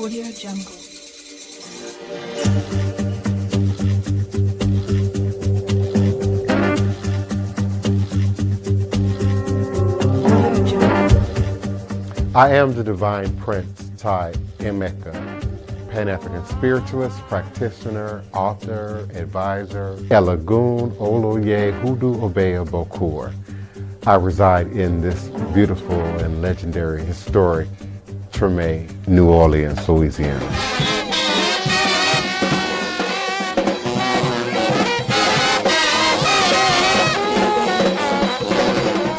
Audio Jungle. I am the Divine Prince, Ty Emmecca, Pan-African Spiritualist, Practitioner, Author, Advisor, Elagoon, Oloye, Hoodoo, Obeya, Bokur. I reside in this beautiful and legendary, historic Treme, New Orleans, Louisiana.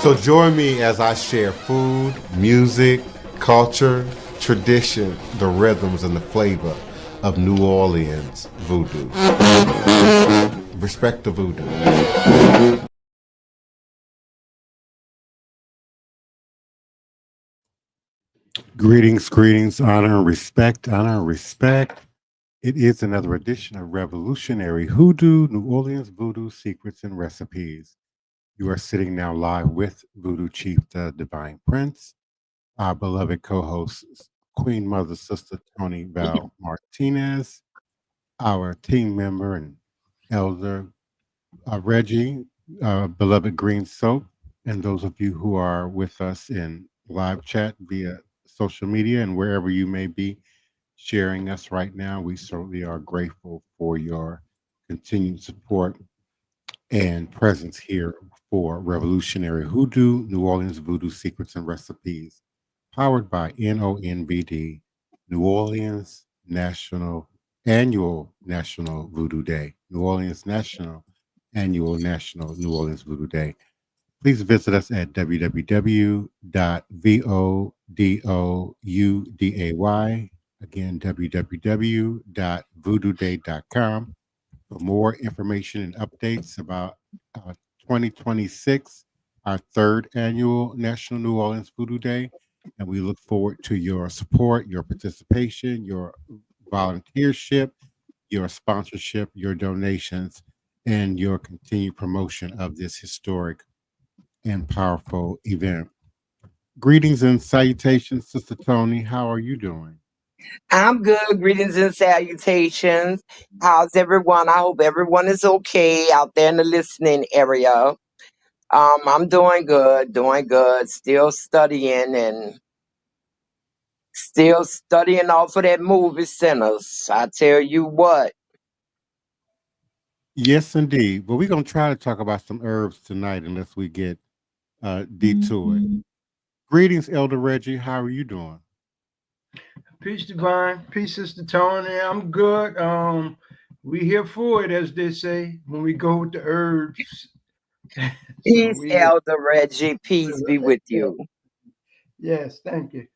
So join me as I share food, music, culture, tradition, the rhythms, and the flavor of New Orleans voodoo. Respect the voodoo. Greetings, honor and respect, It is another edition of Revolutionary Hoodoo, New Orleans Voodoo Secrets and Recipes. You are sitting now live with Voodoo Chief, the Divine Prince, our beloved co-host, Queen Mother Sister Toni Val Martinez, our team member and elder Reggie, beloved Green Soap, and those of you who are with us in live chat via social media and wherever you may be sharing us right now. We certainly are grateful for your continued support and presence here for Revolutionary Hoodoo, New Orleans Voodoo Secrets and Recipes, powered by NONVD, New Orleans Annual National Voodoo Day, New Orleans Annual National New Orleans Voodoo Day. Please visit us at www.vodouday, again, www.voodooday.com for more information and updates about 2026, our third annual National New Orleans Voodoo Day. And we look forward to your support, your participation, your volunteership, your sponsorship, your donations, and your continued promotion of this historic and powerful event. Greetings and salutations, Sister Toni. How are you doing? I'm good. Greetings and salutations. How's everyone? I hope everyone is okay out there in the listening area. I'm doing good, Still studying and still studying off of that movie Sinners. I tell you what. Yes, indeed. But we're going to try to talk about some herbs tonight unless we get detoured. Greetings, Elder Reggie. How are you doing? Peace, Divine. Peace, Sister Toni. I'm good. We here for it, as they say, when we go with the herbs. Peace, Elder Reggie. Peace be with you. Yes, thank you.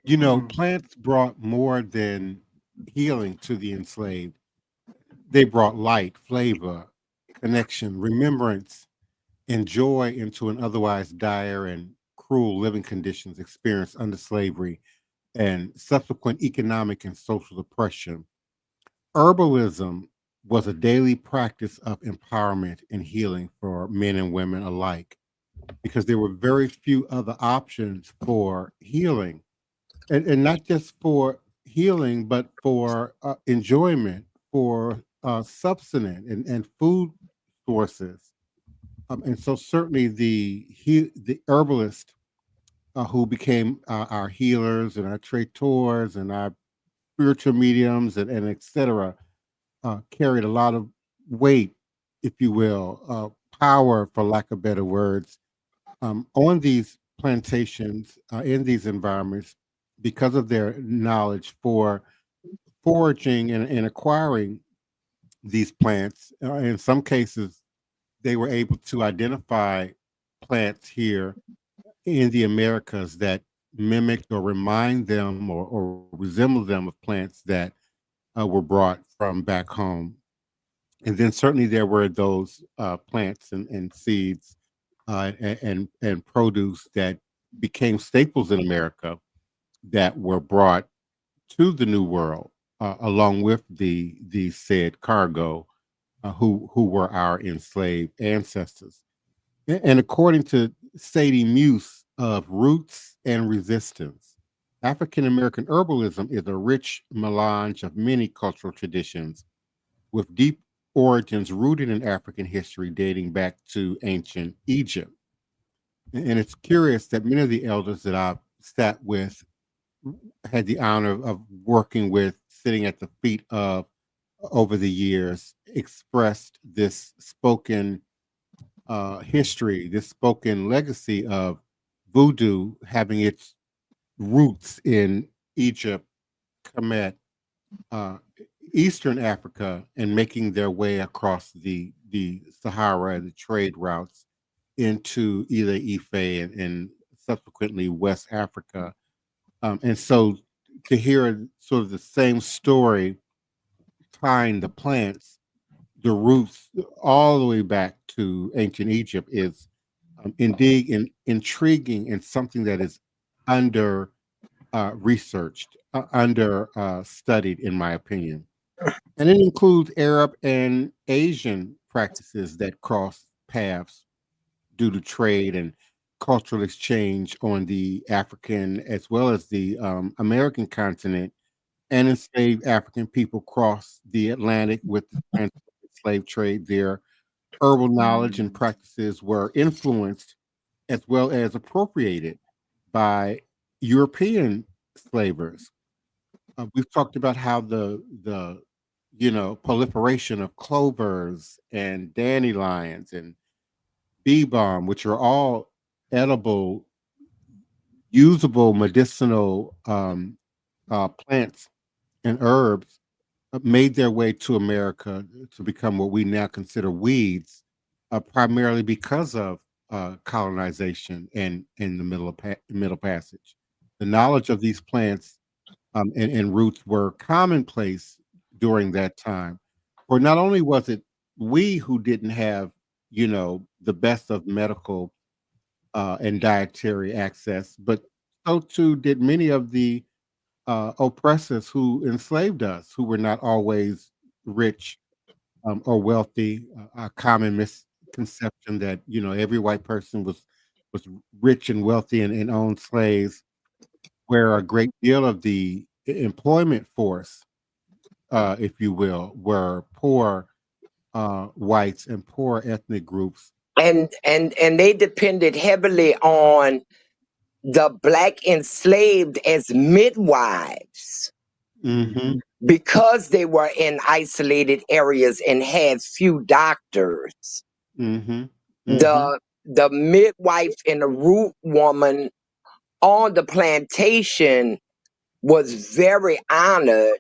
You know, plants brought more than healing to the enslaved. They brought light, flavor, connection, remembrance, and joy into an otherwise dire and cruel living conditions experienced under slavery and subsequent economic and social oppression. Herbalism was a daily practice of empowerment and healing for men and women alike because there were very few other options for healing, and not just for healing, but for enjoyment, for subsistence and food sources. And so certainly the herbalist who became our healers and our traitors and our spiritual mediums and et cetera, carried a lot of weight, if you will, power, for lack of better words, on these plantations, in these environments, because of their knowledge for foraging and acquiring these plants. In some cases, they were able to identify plants here in the Americas that mimicked or remind them or resemble them of plants that were brought from back home. And then certainly there were those plants and seeds and produce that became staples in America that were brought to the New World along with the said cargo who were our enslaved ancestors. And according to Sadie Muse, of roots and resistance. African American herbalism is a rich melange of many cultural traditions with deep origins rooted in African history dating back to ancient Egypt. And it's curious that many of the elders that I've sat with, had the honor of working with, sitting at the feet of over the years, expressed this spoken history, this spoken legacy of voodoo having its roots in Egypt, Kemet, uh, Eastern Africa, and making their way across the Sahara and the trade routes into either Ife and subsequently West Africa. And so to hear sort of the same story tying the plants, the roots, all the way back to ancient Egypt is indeed intriguing and something that is under researched, under studied, in my opinion. And it includes Arab and Asian practices that cross paths due to trade and cultural exchange on the African as well as the American continent, and enslaved African people crossed the Atlantic with the slave trade. Their herbal knowledge and practices were influenced as well as appropriated by European slavers. We've talked about how the proliferation of clovers and dandelions and bee balm, which are all edible, usable medicinal plants and herbs, made their way to America to become what we now consider weeds, primarily because of colonization and the Middle Passage. The knowledge of these plants and roots were commonplace during that time. For not only was it we who didn't have, the best of medical and dietary access, but so too did many of the oppressors who enslaved us, who were not always rich or wealthy. A common misconception that every white person was rich and wealthy and owned slaves, where a great deal of the employment force, if you will, were poor whites and poor ethnic groups. And they depended heavily on the black enslaved as midwives Hmm. because they were in isolated areas and had few doctors. Hmm. Hmm. The midwife and the root woman on the plantation was very honored.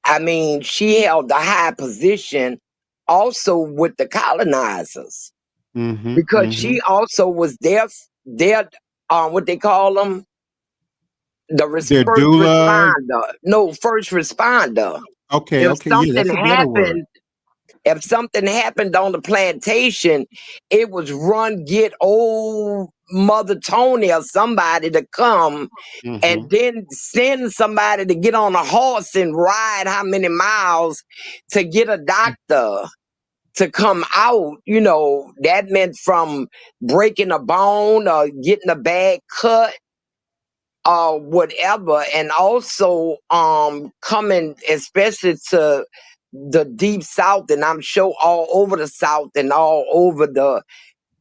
I mean, she held a high position also with the colonizers Hmm. because Hmm. she also was their what they call them, Their first doula. responder. No, first responder. Okay, If okay, yeah, something that's a better word. happened, if something happened on the plantation, it was run get old Mother Toni or somebody to come and Hmm. then send somebody to get on a horse and ride how many miles to get a doctor to come out. That meant from breaking a bone or getting a bad cut or whatever. And also coming especially to the deep south, and I'm sure all over the south and all over the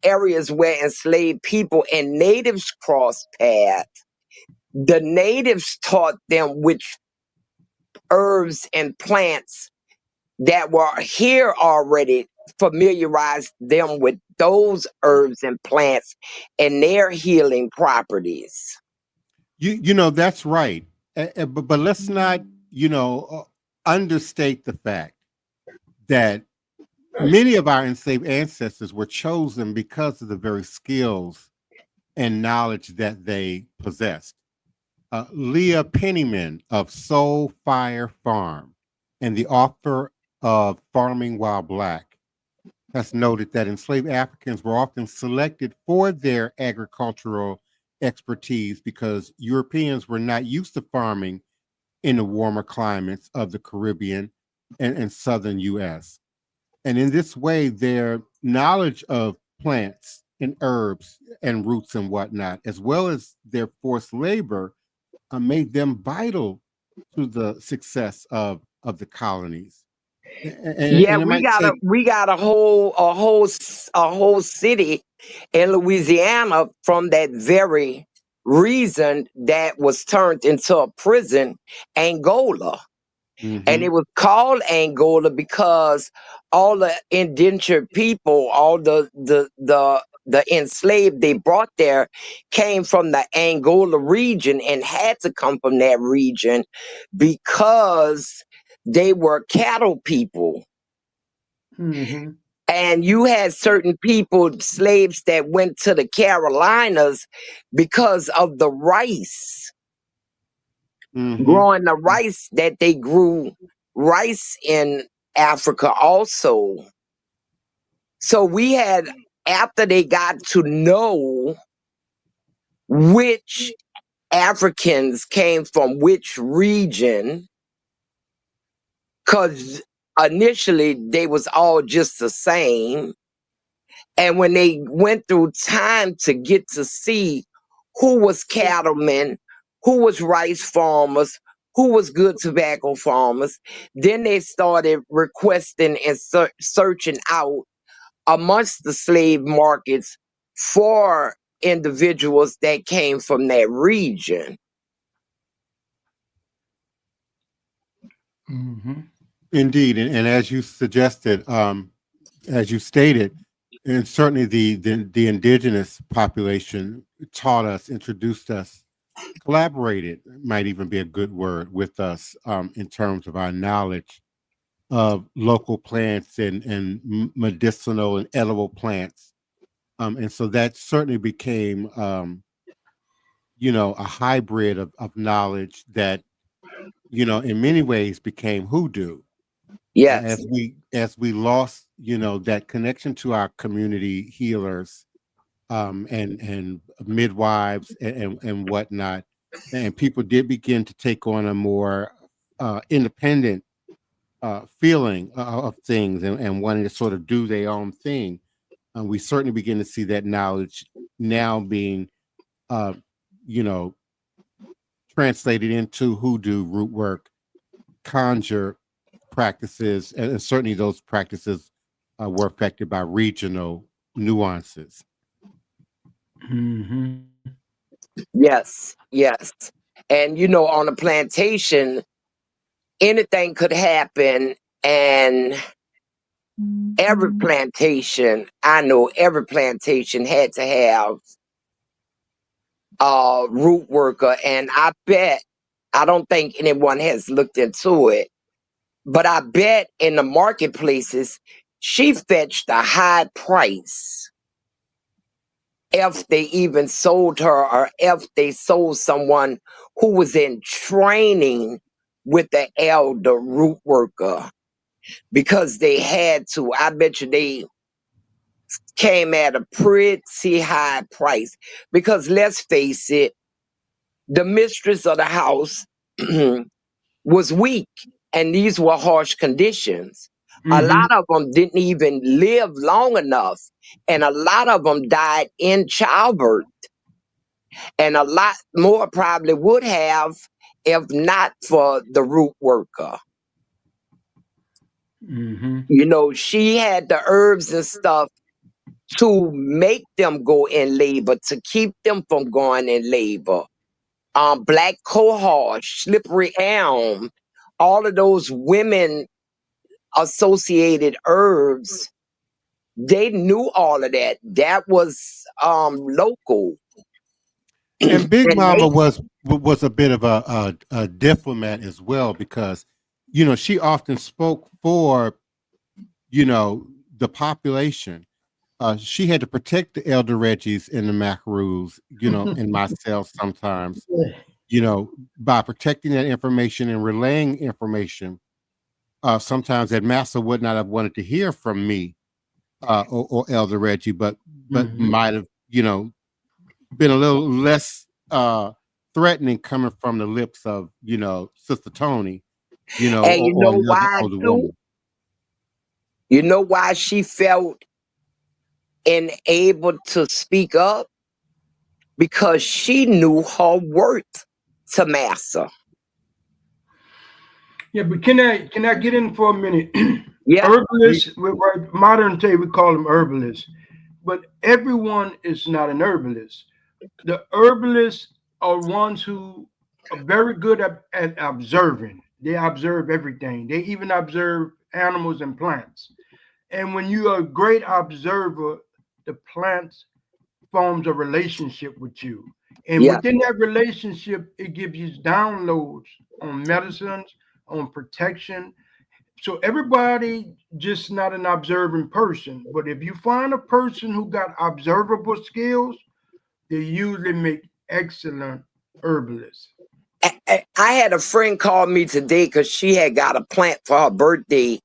areas where enslaved people and natives crossed paths. The natives taught them which herbs and plants that were here already, familiarized them with those herbs and plants and their healing properties. That's right. But let's not, understate the fact that many of our enslaved ancestors were chosen because of the very skills and knowledge that they possessed. Leah Pennyman of Soul Fire Farm and the author of Farming While Black has noted that enslaved Africans were often selected for their agricultural expertise because Europeans were not used to farming in the warmer climates of the Caribbean and southern US. And in this way, their knowledge of plants in herbs and roots and whatnot, as well as their forced labor, made them vital to the success of the colonies. Yeah, And it might take. we got a whole city in Louisiana from that very reason that was turned into a prison, Angola. And Hmm. it was called Angola because all the indentured people, all the enslaved they brought there came from the Angola region and had to come from that region because they were cattle people. Mm-hmm. And you had certain people, slaves that went to the Carolinas because of the rice, Hmm. growing the rice that they grew rice in Africa also. So we had, after they got to know which Africans came from which region, because initially they was all just the same. And when they went through time to get to see who was cattlemen, who was rice farmers, who was good tobacco farmers, then they started requesting and searching out amongst the slave markets for individuals that came from that region. Mm-hmm. Indeed, and as you suggested, as you stated, and certainly the indigenous population taught us, introduced us, collaborated, might even be a good word, with us, in terms of our knowledge of local plants and medicinal and edible plants. And so that certainly became, a hybrid of knowledge that, in many ways became hoodoo. Yes. As we lost, that connection to our community healers, and midwives and whatnot, and people did begin to take on a more independent feeling of things, and wanting to sort of do their own thing. We certainly begin to see that knowledge now being, uh, you know, translated into hoodoo, root work, conjure practices, and certainly those practices were affected by regional nuances. Mm-hmm. Yes. Yes. And on a plantation, anything could happen. And every plantation, I know every plantation had to have a root worker. And I don't think anyone has looked into it, but I bet in the marketplaces, she fetched a high price if they even sold her, or if they sold someone who was in training with the elder root worker, because they had to. I bet you they came at a pretty high price, because let's face it, the mistress of the house was weak, and these were harsh conditions. A Mm-hmm. lot of them didn't even live long enough, and a lot of them died in childbirth, and a lot more probably would have if not for the root worker. Mm-hmm. She had the herbs and stuff to make them go in labor, to keep them from going in labor. Black cohosh, slippery elm, all of those women associated herbs, they knew all of that. That was local. And Big And Mama was a bit of a diplomat as well, because she often spoke for, the population. She had to protect the elder Reggies and the Macaroons, and myself sometimes, by protecting that information and relaying information. Sometimes that master would not have wanted to hear from me, or Elder Reggie, but Mm-hmm. might have, been a little less threatening coming from the lips of, Sister Toni, and you or know another why older too? woman. You know why she felt and able to speak up because she knew her worth to master. Yeah, but can I get in for a minute? Yeah. Herbalists, right, modern day we call them herbalists, but everyone is not an herbalist. The herbalists are ones who are very good at observing. They observe everything. They even observe animals and plants. And when you are a great observer, the plants forms a relationship with you. And Yeah. within that relationship, it gives you downloads on medicines, on protection. So everybody just not an observing person. But if you find a person who got observable skills, they usually make excellent herbalists. I had a friend call me today because she had got a plant for her birthday,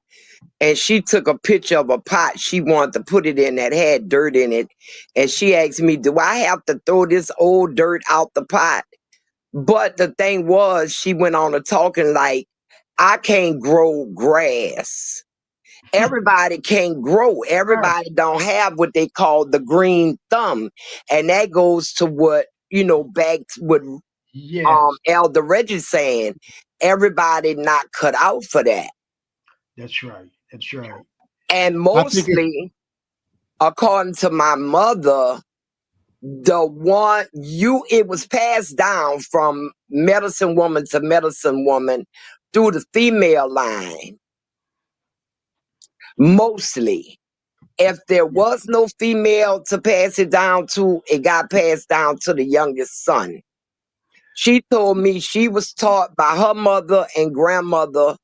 and she took a picture of a pot she wanted to put it in that had dirt in it. And she asked me, do I have to throw this old dirt out the pot? But the thing was, she went on to talking like, I can't grow grass. Everybody can't grow. Right. Everybody don't have what they call the green thumb. And that goes to what, back with Yes, Elder Reggie saying, everybody not cut out for that. that's right. That's right. And I think it's mostly, according to my mother, it was passed down from medicine woman to medicine woman through the female line, mostly. If there Yeah. was no female to pass it down to, it got passed down to the youngest son. She told me she was taught by her mother and grandmother,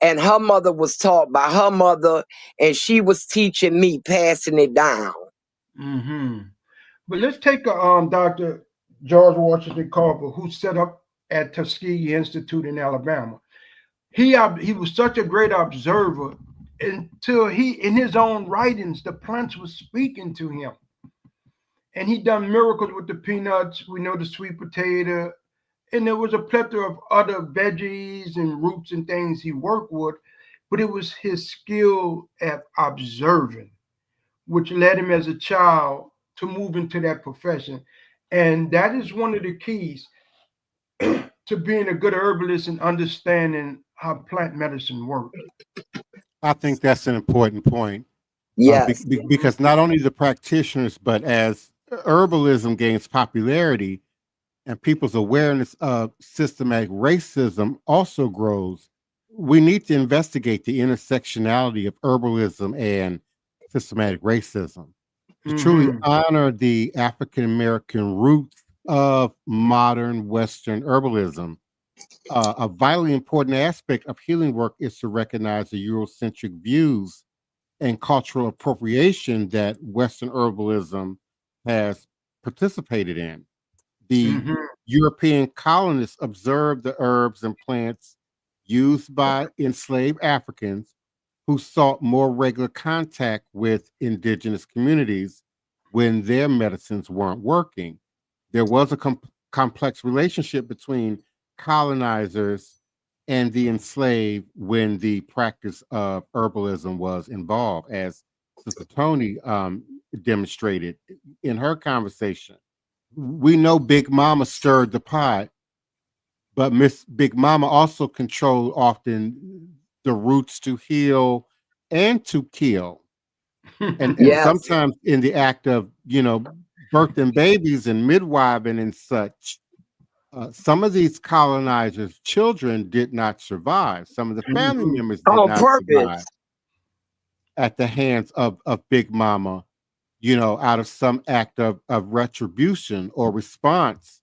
and her mother was taught by her mother, and she was teaching me, passing it down. Hmm. But let's take Dr. George Washington Carver, who set up at Tuskegee Institute in Alabama. He was such a great observer until in his own writings, the plants were speaking to him. And he done miracles with the peanuts. We know the sweet potato, and there was a plethora of other veggies and roots and things he worked with. But it was his skill at observing, which led him as a child to move into that profession. And that is one of the keys to being a good herbalist and understanding how plant medicine works. I think that's an important point Yes. because not only the practitioners, but as herbalism gains popularity and people's awareness of systematic racism also grows, we need to investigate the intersectionality of herbalism and systematic racism to truly Hmm. honor the African American roots of modern Western herbalism. A vitally important aspect of healing work is to recognize the Eurocentric views and cultural appropriation that Western herbalism has participated in. The Hmm. European colonists observed the herbs and plants used by enslaved Africans who sought more regular contact with indigenous communities when their medicines weren't working. There was a complex relationship between colonizers and the enslaved when the practice of herbalism was involved, as Sister Toni demonstrated in her conversation. We know Big Mama stirred the pot, but Miss Big Mama also controlled often the roots to heal and to kill. And Yes. sometimes in the act of, birthing babies and midwiving and such, some of these colonizers' children did not survive. Some of the family Hmm. members did On not survive purpose. at the hands of Big Mama, out of some act of retribution or response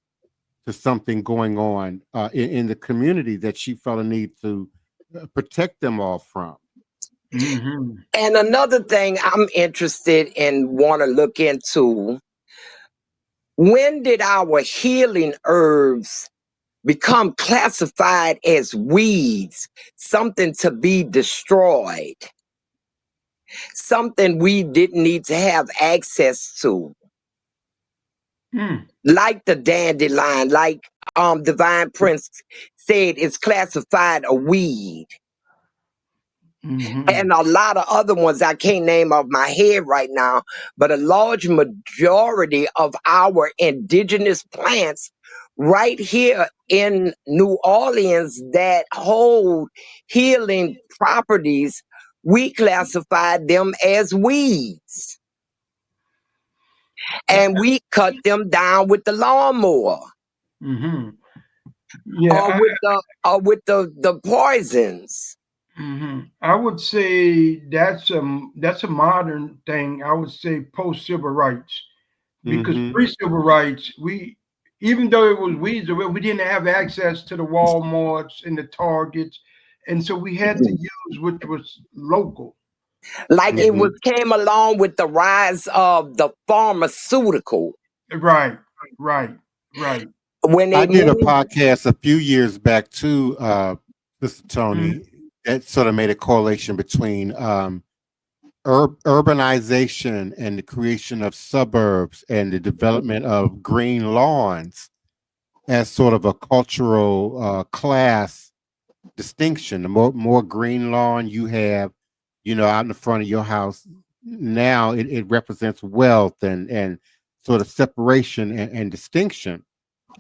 to something going on in the community that she felt a need to protect them all from. Hmm. And another thing I'm interested in, want to look into, when did our healing herbs become classified as weeds, something to be destroyed, something we didn't need to have access to, Hmm. like the dandelion, like Divine Prince said, it's classified a weed. and a lot of other ones I can't name off my head right now, but a large majority of our indigenous plants right here in New Orleans that hold healing properties, we classified them as weeds. And we cut them down with the lawnmower. Yeah, Or with the poisons. I would say that's a modern thing. I would say post civil rights, because pre-civil rights, even though it was weeds, we didn't have access to the Walmarts and the Targets, and so we had to use which was local. Like it came along with the rise of the pharmaceutical. Right. When I they did a moved, podcast a few years back too, Mr. Toni, that sort of made a correlation between urbanization and the creation of suburbs and the development of green lawns as sort of a cultural class distinction. The more green lawn you have, out in the front of your house, now it represents wealth and sort of separation and distinction.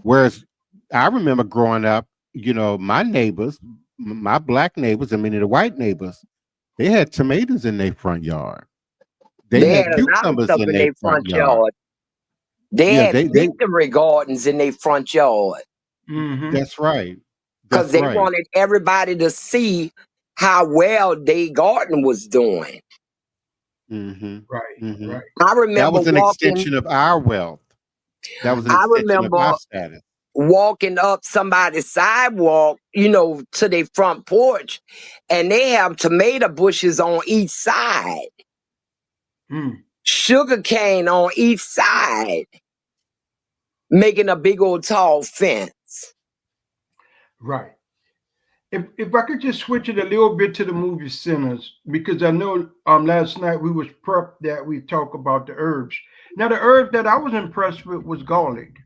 Whereas I remember growing up, my neighbors, my black neighbors, and many of the white neighbors, they had tomatoes in their front yard. They they had had a lot of cucumbers stuff in in their their front front yard. yard. They Yeah, had victory gardens in their front yard. That's right. Because That's they right. wanted everybody to see how well their garden was doing. Right. I That remember was an extension of our wealth. That was an I extension of remember our status. walking up somebody's sidewalk, to their front porch, and they have tomato bushes on each side, sugar cane on each side, making a big old tall fence. Right. If I could just switch it a little bit to the movie Sinners, because I know last night we was prepped that we talk about the herbs. Now the herb that I was impressed with was garlic.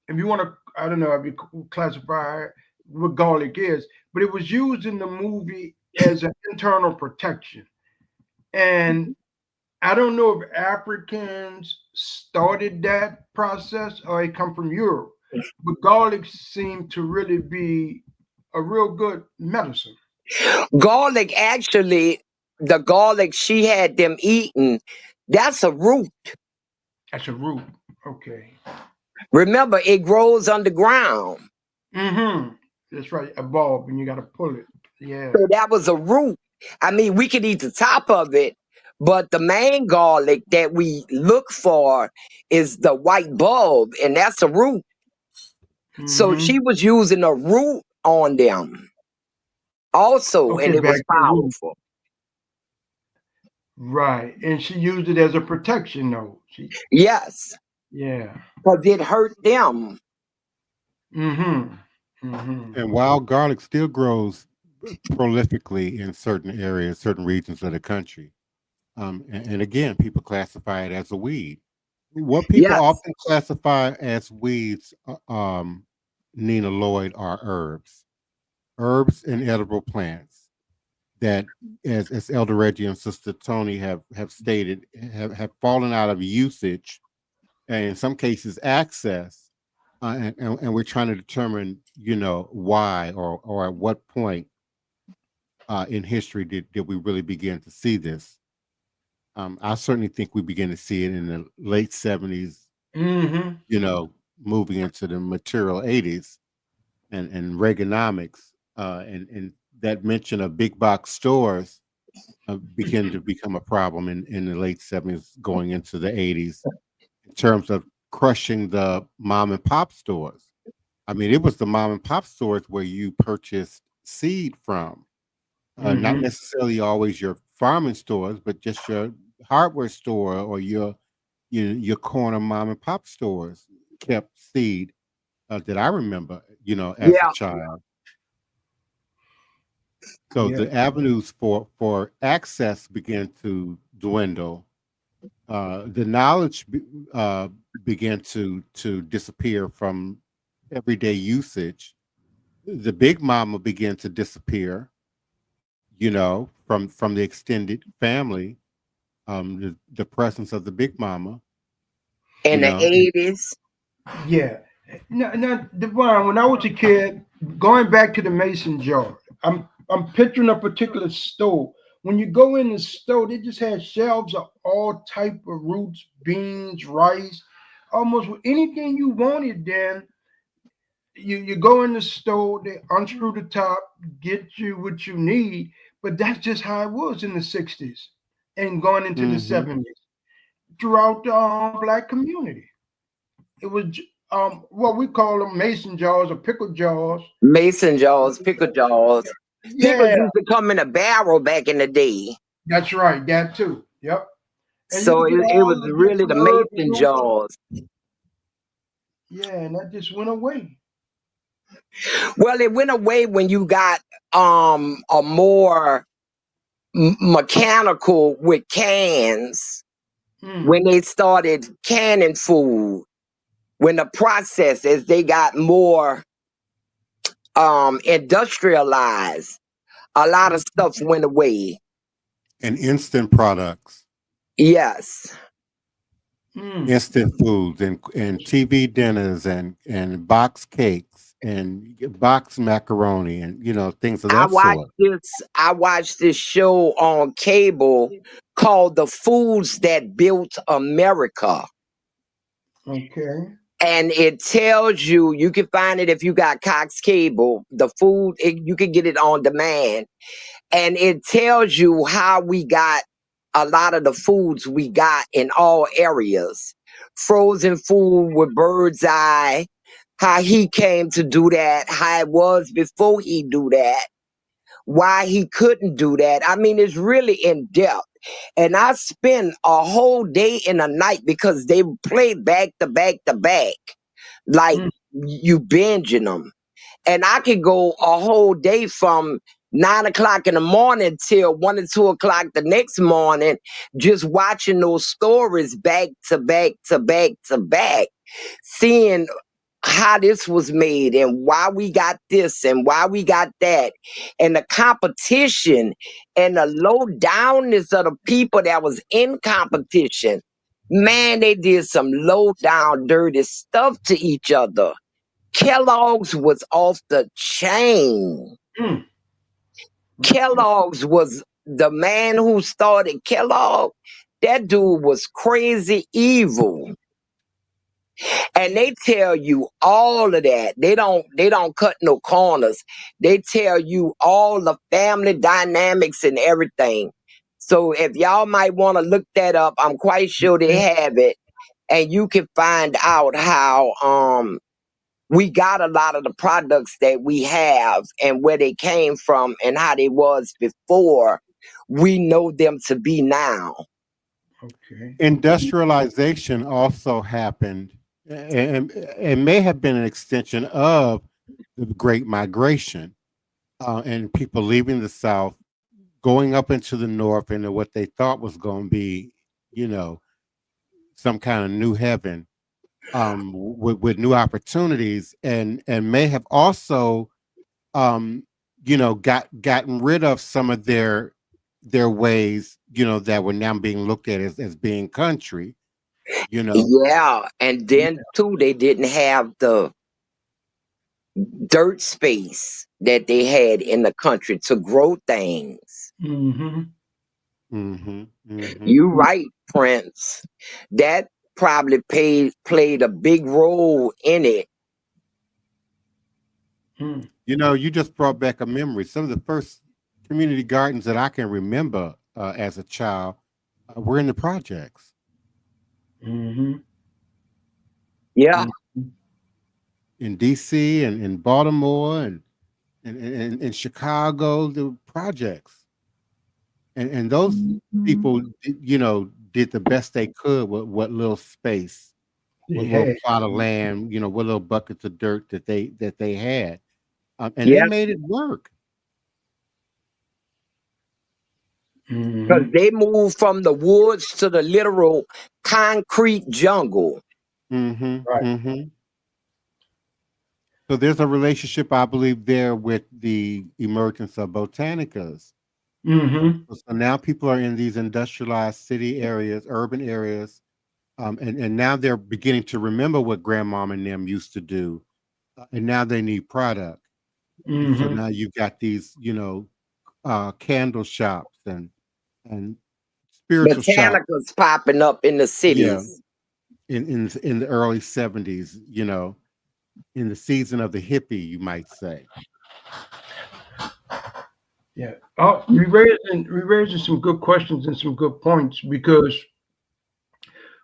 If you want to, I don't know if you classify what garlic is, but it was used in the movie as an internal protection. And I don't know if Africans started that process or it come from Europe, but garlic seemed to really be a real good medicine. Garlic, actually, the garlic she had them eating, that's a root. That's a root. Okay. Remember, it grows underground. That's right. A bulb, and you got to pull it. Yeah. So that was a root. I mean, we could eat the top of it, but the main garlic that we look for is the white bulb, and that's a root. So she was using a root on them also, Okay, and it back was to the root. powerful. Right. And she used it as a protection, though. Yes, Yeah. because it hurt them. And wild garlic still grows prolifically in certain areas, certain regions of the country. And again, people classify it as a weed. What people Yes, often classify as weeds, Nina Lloyd, are herbs and edible plants that, as Elder Reggie and Sister Toni have stated, have fallen out of usage, and in some cases access, and we're trying to determine, why or at what point in history did we really begin to see this. I certainly think we begin to see it in the late 70s, moving into the material 80s and Reaganomics, and that mention of big box stores began to become a problem in the late 70s going into the 80s in terms of crushing the mom and pop stores. I mean, it was the mom and pop stores where you purchased seed from, not necessarily always your farming stores, but just your hardware store or your corner mom and pop stores kept seed that I remember, as a yeah, child. So Yeah. the avenues for access began to dwindle. The knowledge began to disappear from everyday usage. The big mama began to disappear. from the extended family, the presence of the big mama, you In the know. 80s. Yeah. Now, Devon, when I was a kid, going back to the mason jar, I'm picturing a particular store. When you go in the store, they just had shelves of all type of roots, beans, rice, almost anything you wanted. Then you go in the store, they unscrew the top, get you what you need. But that's just how it was in the 60s and going into the Hmm. 70s throughout the black community. It was what we call them mason jars or pickle jars. Mason jars, pickle jars. Pickles Yeah, used to come in a barrel back in the day. that's right. That too. Yep. And you So could get it was all the really the different herbs and mason roots. jars. Yeah, and that just went away. Well, it went away when you got a more mechanical with cans, Mm. when they started canning food, when the process as they got more industrialized, a lot of stuff went away. And instant products, Yes. Mm. instant foods, and TV dinners, and box cakes, and box macaroni, and things of I that watched sort. this I watched this show on cable called The Foods That Built America. Okay. And it tells you, you can find it if you got Cox Cable, the food, you can get it on demand. And it tells you how we got a lot of the foods we got in all areas. Frozen food with Bird's Eye, how he came to do that, how it was before he do that, why he couldn't do that. I mean, it's really in depth. And I spend a whole day and a night because they play back to back to back, like Mm. you binging them. And I could go a whole day from 9 o'clock in the morning till 1 or 2 o'clock the next morning, just watching those stories back to back to back to back, seeing how this was made and why we got this and why we got that, and the competition and the low downness of the people that was in competition. Man, they did some low down dirty stuff to each other. Kellogg's was off the chain. Mm. Kellogg's was the man who started Kellogg. That dude was crazy evil. And they tell you all of that. They don't cut no corners. They tell you all the family dynamics and everything. So if y'all might want to look that up, I'm quite sure they have it. And you can find out how we got a lot of the products that we have and where they came from and how they was before we know them to be now. Okay. Industrialization also happened, and may have been an extension of the Great Migration, and people leaving the South, going up into the North into what they thought was going to be, you know, some kind of new heaven, with new opportunities, and may have also, um, gotten rid of some of their ways, that were now being looked at as being country, you know. Yeah. And then too, they didn't have the dirt space that they had in the country to grow things. Mm-hmm. Hmm. Hmm. You right, Prince. That probably played a big role in it. Mm. You just brought back a memory. Some of the first community gardens that I can remember, as a child, were in the projects. Mm-hmm. Yeah. Mm-hmm. In DC and in Baltimore and in Chicago, the projects. And those people, did the best they could with what little space, They what little had. plot of land, what little buckets of dirt that they had, and they Yeah. made it work. Because Mm-hmm. they moved from the woods to the literal concrete jungle. Hmm. Right. Hmm. So there's a relationship, I believe, there with the emergence of botanicas, Mm-hmm. So now people are in these industrialized city areas, urban areas, and now they're beginning to remember what grandmom and them used to do, and now they need product. And so Mm-hmm. now you've got these, candle shops and spiritual shops. Botanicals popping up in the Yeah, cities. in the early 70s, in the season of the hippie, you might say. Yeah. Oh, we raising some good questions and some good points because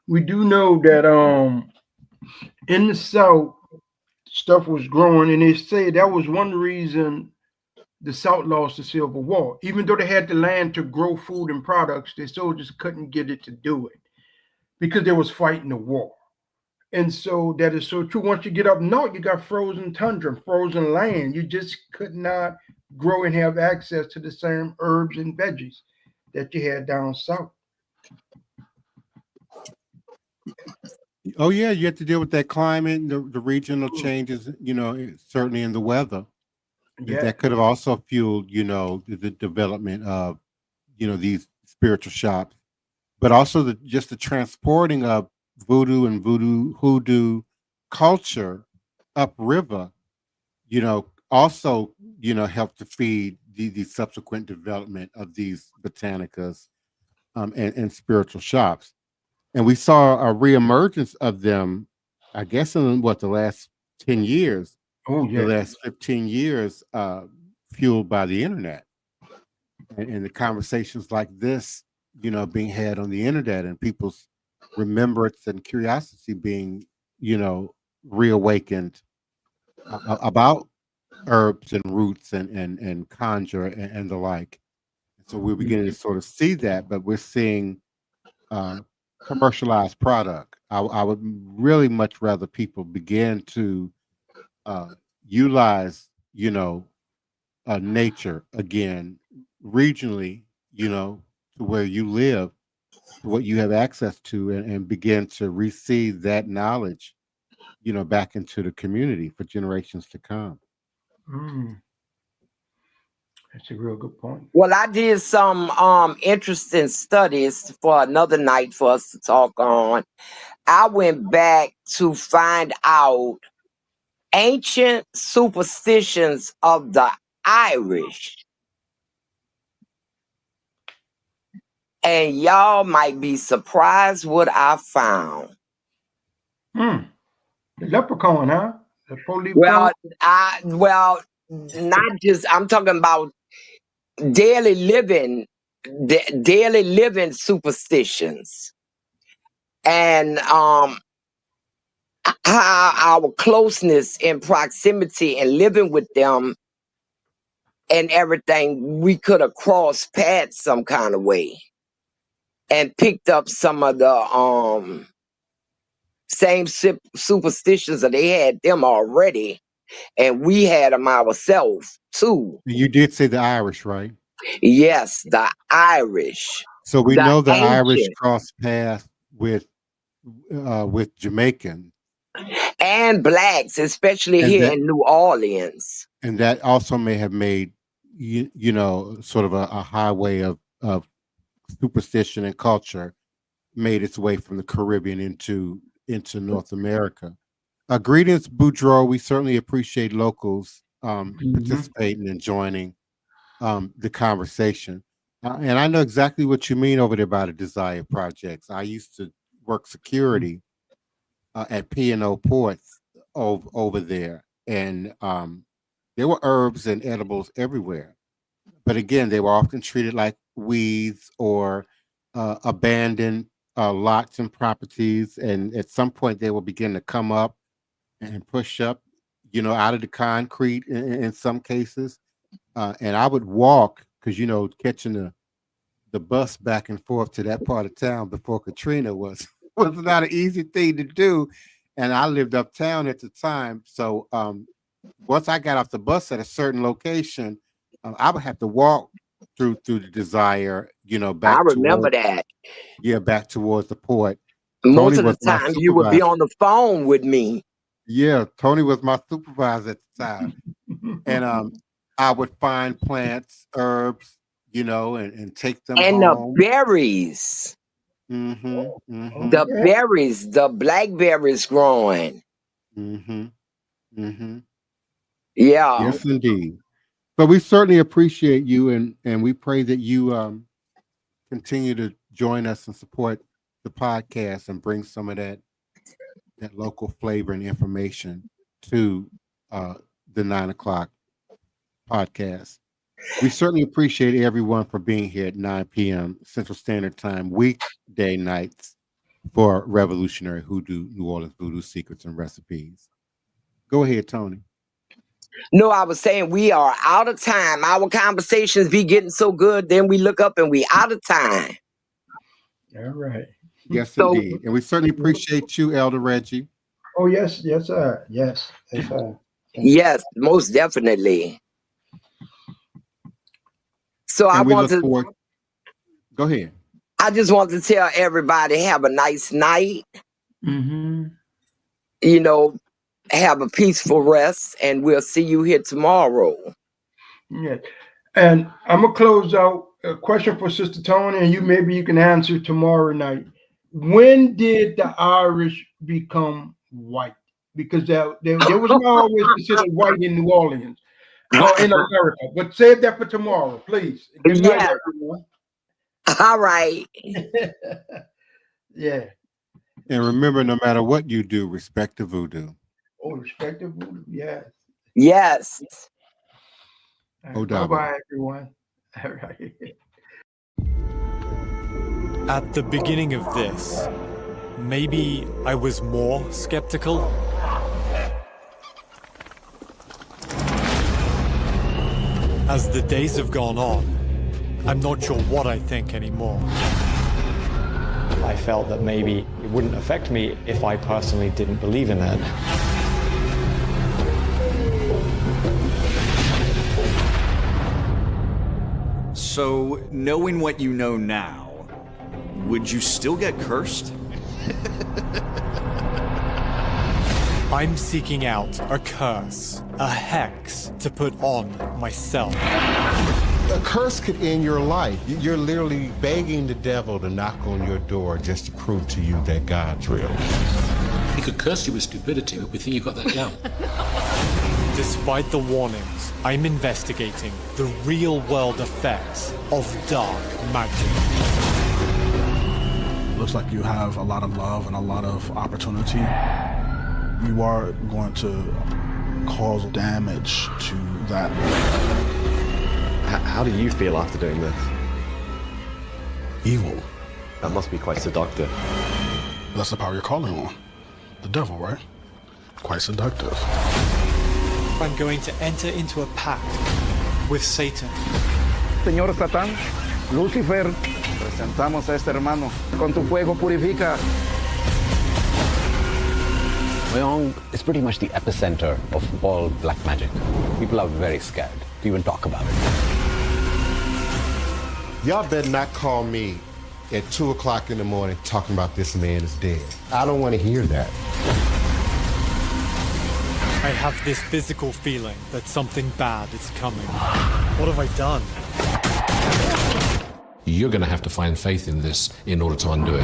we do know that in the South stuff was growing, and they say that was one reason the South lost the Civil War. Even though they had the land to grow food and products, they still just couldn't get it to do it because they was fighting the war. And so that is so true. Once you get up north, you got frozen tundra, frozen land. You just could not grow and have access to the same herbs and veggies that you had down south. Oh yeah, you have to deal with that climate and the regional changes, certainly in the weather. Yeah. That could have also fueled, the development of, these spiritual shops, but also just the transporting of voodoo hoodoo culture upriver, also, helped to feed the subsequent development of these botanicas, and spiritual shops. And we saw a reemergence of them, I guess, in the last 10 years, Oh the yeah. last 15 years, fueled by the internet and the conversations like this, being had on the internet and people's remembrance and curiosity being, reawakened about herbs and roots and conjure and the like. So we're beginning to sort of see that, but we're seeing uh, commercialized product. I would really much rather people begin to uh, utilize, nature again, regionally, to where you live, to what you have access to, and begin to receive that knowledge, back into the community for generations to come. Mm, that's a real good point. Well, I did some interesting studies for another night for us to talk on. I went back to find out ancient superstitions of the Irish. And y'all might be surprised what I found. Hmm. The leprechaun, huh? The four-leaf clover. Well, not just I'm talking about daily living, daily living superstitions, and how our closeness and proximity and living with them and everything, we could have crossed paths some kind of way and picked up some of the same superstitions that they had them already, and we had them ourselves too. You did say the Irish, right? Yes, the Irish, So we the know the Irish ancient, crossed paths with Jamaican, and blacks, especially and here that in New Orleans. and that also may have made sort of a highway of superstition and culture made its way from the Caribbean into North America. Greetings, Boudreaux. We certainly appreciate locals Mm-hmm. participating and joining the conversation. And I know exactly what you mean over there by the Desire Projects. I used to work security at P&O Ports over there, and there were herbs and edibles everywhere. But again, they were often treated like weeds or abandoned lots and properties. And at some point, they will begin to come up and push up, out of the concrete in some cases. And I would walk because, catching the bus back and forth to that part of town before Katrina was was not an easy thing to do. And I lived uptown at the time. So once I got off the bus at a certain location, I would have to walk through the Desire, I back remember toward that. back towards the port. Most Tony of the was my time, you would be supervisor. on the phone with me. Yeah, Tony was my supervisor at the time, and I would find plants, herbs, and take them And the home. berries. Mm-hmm. Mm-hmm. The Okay. berries, the blackberries growing. Mm-hmm. Mm-hmm. Yeah. Yes, indeed. But we certainly appreciate you, and we pray that you continue to join us and support the podcast and bring some of that local flavor and information to the 9 o'clock podcast. We certainly appreciate everyone for being here at 9 p.m. Central Standard Time, weekday nights for Revolutionary Hoodoo, New Orleans Voodoo Secrets and Recipes. Go ahead, Toni. No, I was saying we are out of time. Our conversations be getting so good, then we look up and we out of time. All right. Yes, So indeed. And we certainly appreciate you, Elder Reggie. Oh, yes, sir. Yes, sir. yes, most definitely. So And we look forward. Go ahead. I just want to tell everybody have a nice night. Mm-hmm. Have a peaceful rest, and we'll see you here tomorrow. Yeah. And I'm gonna close out a question for Sister Toni, and maybe you can answer tomorrow night. When did the Irish become white? Because there was not always considered white in New Orleans or in America. But save that for tomorrow, please. Good night, Yeah. everyone. All right. Yeah. And remember, no matter what you do, respect the voodoo. Oh, respect the voodoo. Yes. Yes. Bye-bye, everyone. All right. At the beginning of this, maybe I was more skeptical. As the days have gone on, I'm not sure what I think anymore. I felt that maybe it wouldn't affect me if I personally didn't believe in it. So, knowing what you know now, would you still get cursed? I'm seeking out a curse, a hex to put on myself. A curse could end your life. You're literally begging the devil to knock on your door just to prove to you that God's real. He could curse you with stupidity, but we think you got that down. Despite the warnings, I'm investigating the real-world effects of dark magic. Looks like you have a lot of love and a lot of opportunity. You are going to cause damage to that. How do you feel after doing this? Evil. That must be quite seductive. That's the power you're calling on. The devil, right? Quite seductive. I'm going to enter into a pact with Satan. Señor Satán, Lucifer, presentamos a este hermano. Con tu fuego purifica. Wyong is pretty much the epicenter of all black magic. People are very scared to even talk about it. Y'all better not call me at 2 o'clock in the morning talking about this man is dead. I don't want to hear that. I have this physical feeling that something bad is coming. What have I done? You're going to have to find faith in this in order to undo it.